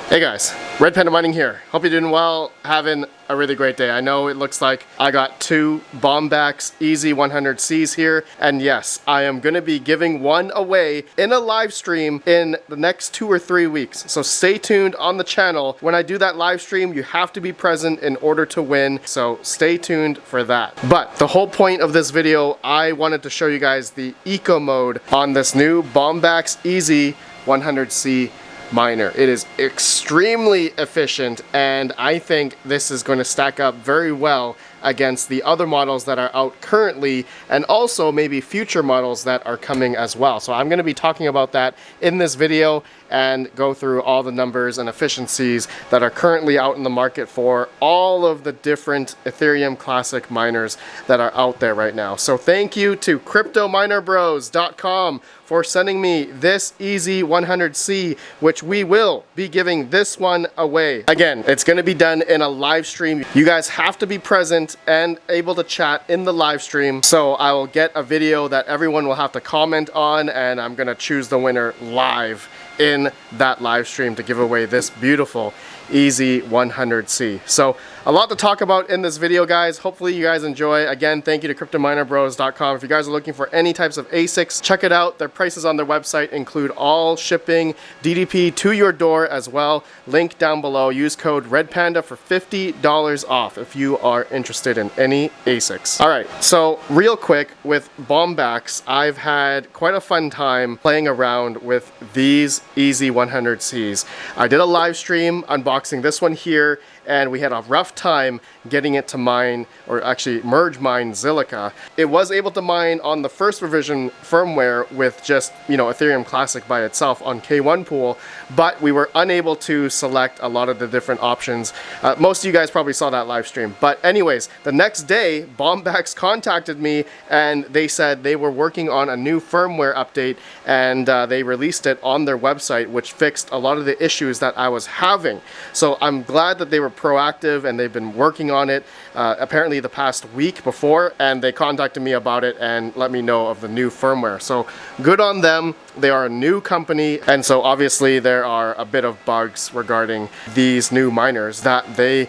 Hey guys, Red Panda Mining here. Hope you're doing well, having a really great day. I know it looks like I got two Bombax Easy 100Cs here, and yes, I am going to be giving one away in a live stream in the next 2 or 3 weeks. So stay tuned on the channel. When I do that live stream, you have to be present in order to win, so stay tuned for that. But the whole point of this video, I wanted to show you guys the eco mode on this new Bombax Easy 100C miner. It is extremely efficient, and I think this is going to stack up very well against the other models that are out currently, and also maybe future models that are coming as well. So I'm going to be talking about that in this video and go through all the numbers and efficiencies that are currently out in the market for all of the different Ethereum Classic miners that are out there right now. So thank you to CryptoMinerBros.com for sending me this Easy 100C, which we will be giving this one away. Again, it's going to be done in a live stream. You guys have to be present and able to chat in the live stream. So I will get a video that everyone will have to comment on, and I'm going to choose the winner live in that live stream to give away this beautiful Easy 100C. So a lot to talk about in this video, guys. Hopefully you guys enjoy. Again, thank you to CryptoMinerBros.com. If you guys are looking for any types of ASICs, check it out. Their prices on their website include all shipping, DDP to your door as well. Link down below. Use code RedPanda for $50 off if you are interested in any ASICs. All right, so real quick with Bombax, I've had quite a fun time playing around with these Easy 100Cs. I did a live stream unboxing this one here, and we had a rough time getting it to mine, or actually merge mine Zilliqa. It was able to mine on the first revision firmware with just, Ethereum Classic by itself on K1 pool, but we were unable to select a lot of the different options. Most of you guys probably saw that live stream. But anyways, the next day, Bombax contacted me and they said they were working on a new firmware update, and they released it on their website, which fixed a lot of the issues that I was having. So I'm glad that they were proactive and they've been working on it apparently the past week before, and they contacted me about it and let me know of the new firmware. So good on them. They are a new company, and so obviously there are a bit of bugs regarding these new miners that they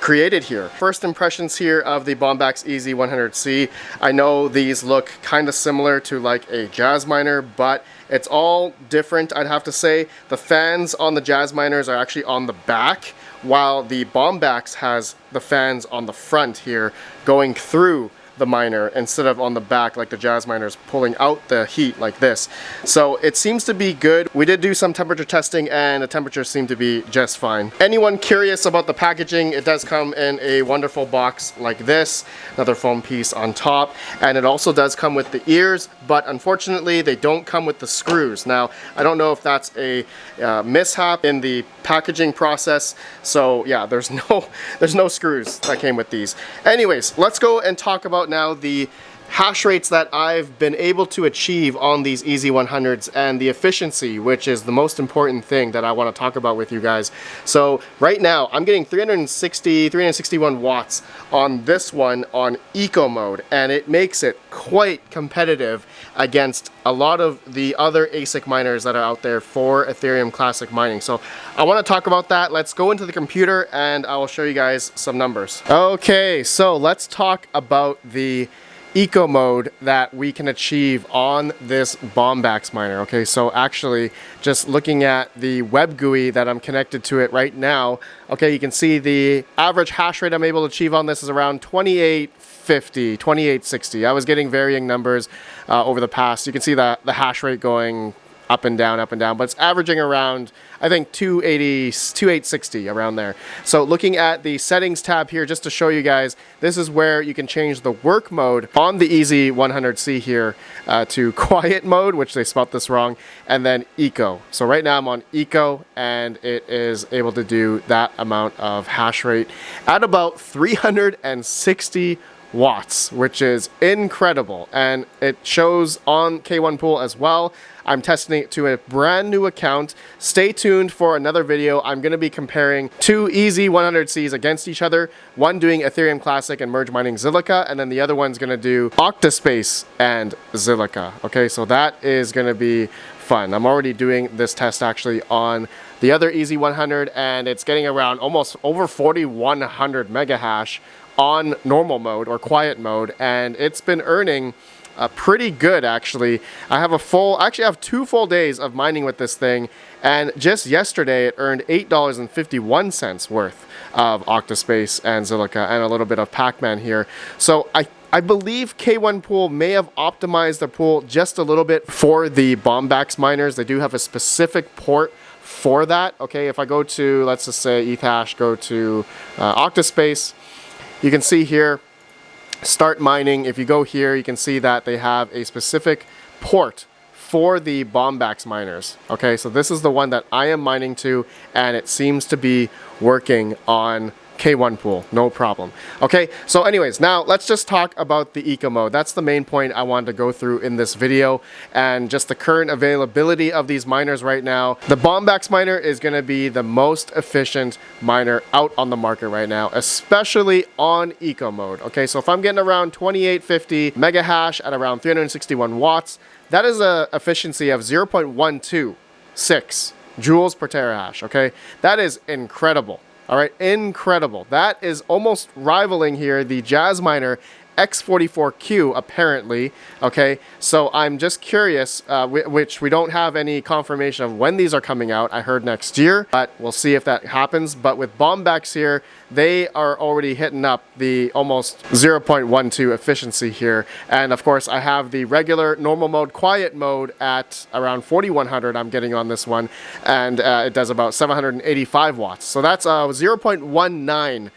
created here. First impressions here of the Bombax Easy 100C. I know these look kind of similar to like a Jazz miner, but it's all different, I'd have to say. The fans on the Jazz miners are actually on the back, while the Bombax has the fans on the front here going through the miner instead of on the back like the Jazz miners pulling out the heat like this. So it seems to be good. We did do some temperature testing and the temperatures seem to be just fine. Anyone curious about the packaging, it does come in a wonderful box like this, another foam piece on top, and it also does come with the ears, but unfortunately they don't come with the screws. Now I don't know if that's a mishap in the packaging process, so yeah, there's no screws that came with these. Anyways, let's go and talk about now the hash rates that I've been able to achieve on these Easy 100s and the efficiency, which is the most important thing that I want to talk about with you guys. So right now I'm getting 361 watts on this one on eco mode, and it makes it quite competitive against a lot of the other ASIC miners that are out there for Ethereum Classic mining. So I want to talk about that. Let's go into the computer and I will show you guys some numbers. Okay, so let's talk about the eco mode that we can achieve on this Bombax miner. Okay, so actually just looking at the web GUI that I'm connected to it right now, okay, you can see the average hash rate I'm able to achieve on this is around 2850, 2860. I was getting varying numbers over the past. You can see that the hash rate going up and down, but it's averaging around, I think, 2860 around there. So looking at the settings tab here, just to show you guys, this is where you can change the work mode on the Easy 100C here to quiet mode, which they spelled this wrong, and then eco. So right now I'm on eco, and it is able to do that amount of hash rate at about 360 watts, which is incredible, and it shows on K1 Pool as well. I'm testing it to a brand new account. Stay tuned for another video. I'm going to be comparing two Easy 100Cs against each other, one doing Ethereum Classic and merge mining Zilliqa, and then the other one's going to do Octaspace and Zilliqa. Okay, so that is going to be fun. I'm already doing this test actually on the other EZ100, and it's getting around almost over 4100 mega hash on normal mode or quiet mode, and it's been earning pretty good actually. I have actually have 2 full days of mining with this thing, and just yesterday it earned $8.51 worth of Octaspace and Zilliqa and a little bit of Pac-Man here. So I believe K1 Pool may have optimized the pool just a little bit for the Bombax miners. They do have a specific port for that. Okay, if I go to, let's just say Ethash, go to Octaspace, you can see here, start mining. If you go here, you can see that they have a specific port for the Bombax miners. Okay, so this is the one that I am mining to, and it seems to be working on K1 Pool, no problem. Okay, so anyways, now let's just talk about the eco mode. That's the main point I wanted to go through in this video, and just the current availability of these miners right now. The Bombax miner is going to be the most efficient miner out on the market right now, especially on eco mode. Okay, so if I'm getting around 2850 mega hash at around 361 watts, that is a efficiency of 0.126 joules per terahash. Okay, that is incredible. All right, incredible. That is almost rivaling here the Jazz Miner X44Q apparently. Okay, so I'm just curious, which we don't have any confirmation of when these are coming out. I heard next year, but we'll see if that happens. But with Bombax here, they are already hitting up the almost 0.12 efficiency here. And of course, I have the regular normal mode quiet mode at around 4100 I'm getting on this one, and it does about 785 watts. So that's 0.19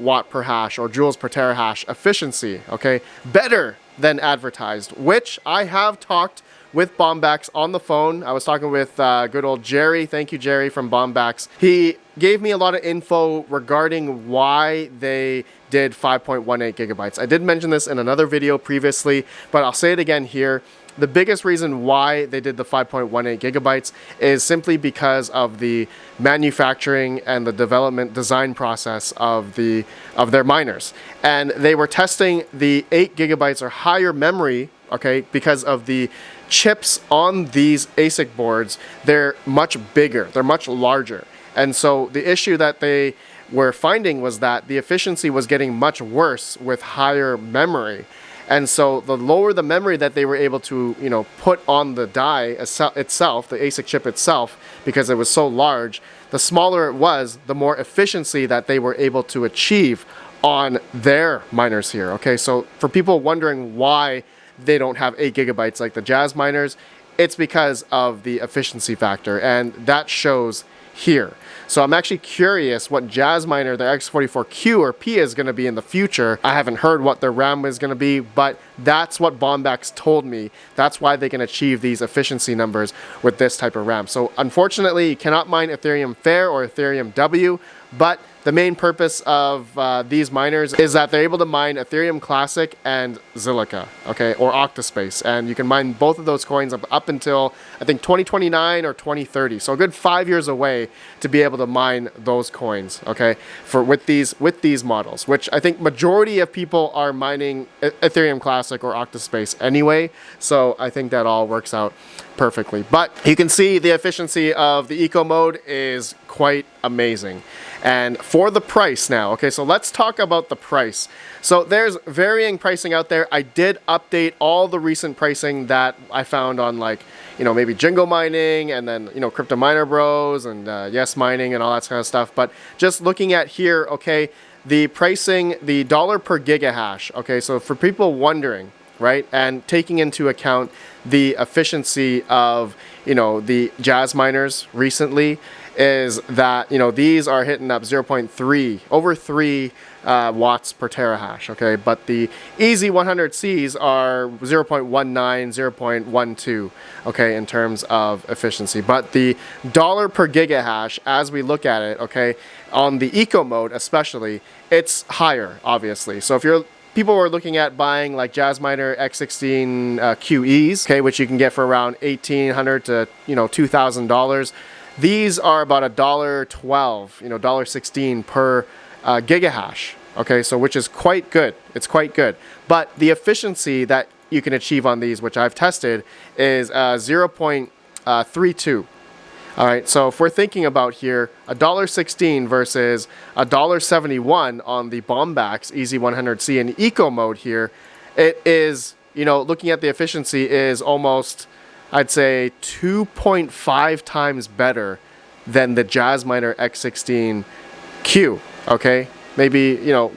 watt per hash or joules per terahash efficiency. Okay, better than advertised, which I have talked with Bombax on the phone. I was talking with good old Jerry. Thank you, Jerry, from Bombax. He gave me a lot of info regarding why they did 5.18 gigabytes. I did mention this in another video previously, but I'll say it again here. The biggest reason why they did the 5.18 gigabytes is simply because of the manufacturing and the development design process of their miners. And they were testing the 8 gigabytes or higher memory, okay, because of the chips on these ASIC boards. They're much bigger, they're much larger. And so the issue that they were finding was that the efficiency was getting much worse with higher memory. And so the lower the memory that they were able to, put on the die itself, the ASIC chip itself, because it was so large, the smaller it was, the more efficiency that they were able to achieve on their miners here. Okay, so for people wondering why they don't have 8 gigabytes like the Jazz miners, it's because of the efficiency factor, and that shows here. So I'm actually curious what Jazz Miner, the X44Q or P is going to be in the future. I haven't heard what their RAM is going to be, but that's what Bombax told me. That's why they can achieve these efficiency numbers with this type of RAM. So unfortunately, you cannot mine Ethereum Fair or Ethereum W, but the main purpose of these miners is that they're able to mine Ethereum Classic and Zilliqa, okay, or Octaspace. And you can mine both of those coins up until, I think, 2029 or 2030. So a good 5 years away to be able to mine those coins, okay, with these models, which I think majority of people are mining Ethereum Classic or Octaspace anyway. So I think that all works out perfectly. But you can see the efficiency of the eco mode is quite amazing. And for the price now, okay, so let's talk about the price. So there's varying pricing out there. I did update all the recent pricing that I found on, like, maybe Jingle Mining, and then, Crypto Miner Bros and Yes Mining and all that kind of stuff. But just looking at here, okay, the pricing, the dollar per gigahash, okay, so for people wondering, right, and taking into account the efficiency of, the Jazz miners recently, is that, these are hitting up 0.3, over 3 watts per terahash, okay? But the EZ100Cs are 0.19, 0.12, okay, in terms of efficiency. But the dollar per gigahash, as we look at it, okay, on the eco mode especially, it's higher, obviously. So if people were looking at buying like Jazz Miner X16 QEs, okay, which you can get for around $1,800 to $2,000. These are about $1.12, $1.16 per gigahash. Okay, so which is quite good. It's quite good. But the efficiency that you can achieve on these, which I've tested, is 0.0 3.2. All right, so if we're thinking about here, $1.16 versus $1.71 on the Bombax EZ100C in eco mode here, it is, you know, looking at the efficiency is almost, I'd say 2.5 times better than the Jazzminer X16Q, okay? Maybe, you know,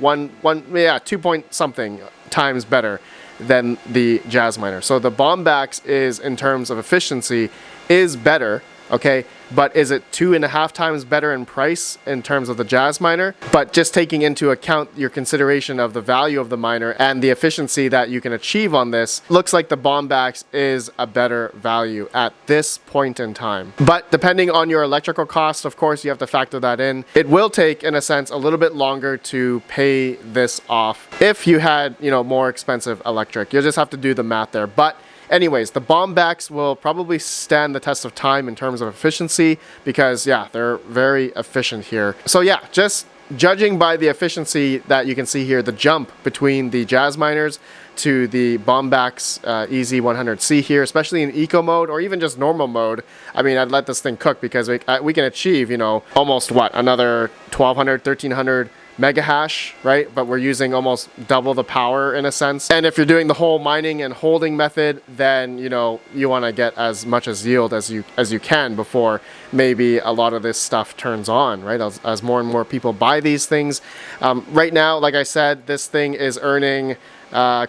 2 point something times better than the Jazzminer. So the Bombax is, in terms of efficiency, is better, okay? But is it 2.5 times better in price in terms of the Jazzminer? But just taking into account your consideration of the value of the miner and the efficiency that you can achieve on this, looks like the Bombax is a better value at this point in time. But depending on your electrical cost, of course, you have to factor that in. It will take, in a sense, a little bit longer to pay this off if you had, you know, more expensive electric. You'll just have to do the math there. But anyways, the Bombax will probably stand the test of time in terms of efficiency because, yeah, they're very efficient here. So yeah, just judging by the efficiency that you can see here, the jump between the Jazzminers to the Bombax EZ100C here, especially in eco mode or even just normal mode, I mean, I'd let this thing cook because we can achieve, you know, almost what, another 1200, 1300 mega hash, right? But we're using almost double the power in a sense. And if you're doing the whole mining and holding method, then, you know, you want to get as much as yield as you can before maybe a lot of this stuff turns on, right? As more and more people buy these things. Right now, like I said, this thing is earning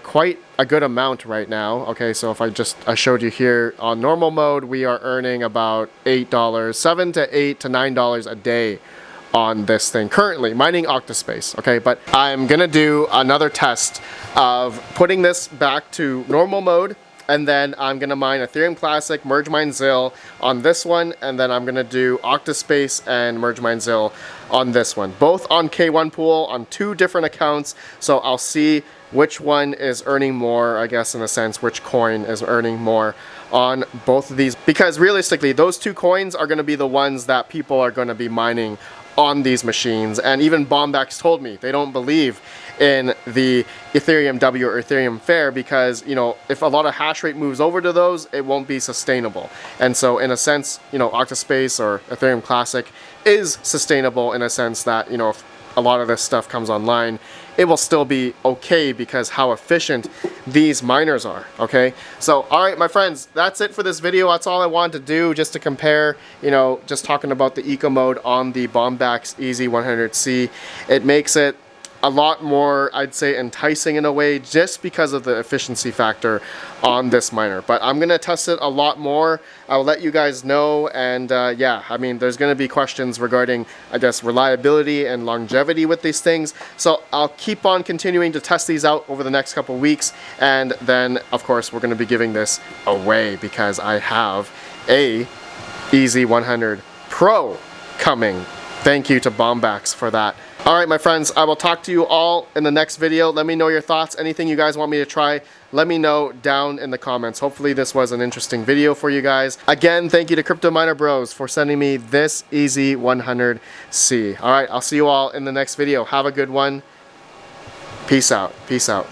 quite a good amount right now. Okay, so if I showed you here on normal mode, we are earning about $8, $7 to $8 to $9 a day on this thing currently mining Octaspace. Okay, but I'm gonna do another test of putting this back to normal mode, and then I'm gonna mine Ethereum Classic, Merge Mine Zill on this one, and then I'm gonna do Octaspace and Merge Mine Zill on this one, both on K1 Pool on 2 different accounts. So I'll see which one is earning more, I guess, in a sense, which coin is earning more on both of these, because realistically those 2 coins are going to be the ones that people are going to be mining on these machines. And even Bombax told me they don't believe in the Ethereum W or Ethereum Fair because, you know, if a lot of hash rate moves over to those, it won't be sustainable. And so in a sense, you know, Octaspace or Ethereum Classic is sustainable in a sense that, you know, if a lot of this stuff comes online, it will still be okay because how efficient these miners are, okay? So, all right, my friends, that's it for this video. That's all I wanted to do, just to compare, you know, just talking about the eco mode on the Bombax EZ100C. It makes it a lot more, I'd say, enticing in a way just because of the efficiency factor on this miner. But I'm gonna test it a lot more. I'll let you guys know. And yeah, I mean, there's gonna be questions regarding, I guess, reliability and longevity with these things. So I'll keep on continuing to test these out over the next couple weeks. And then, of course, we're gonna be giving this away because I have a EZ100 Pro coming. Thank you to Bombax for that. All right, my friends, I will talk to you all in the next video. Let me know your thoughts. Anything you guys want me to try, let me know down in the comments. Hopefully this was an interesting video for you guys. Again, thank you to Crypto Miner Bros for sending me this EZ100C. All right, I'll see you all in the next video. Have a good one. Peace out. Peace out.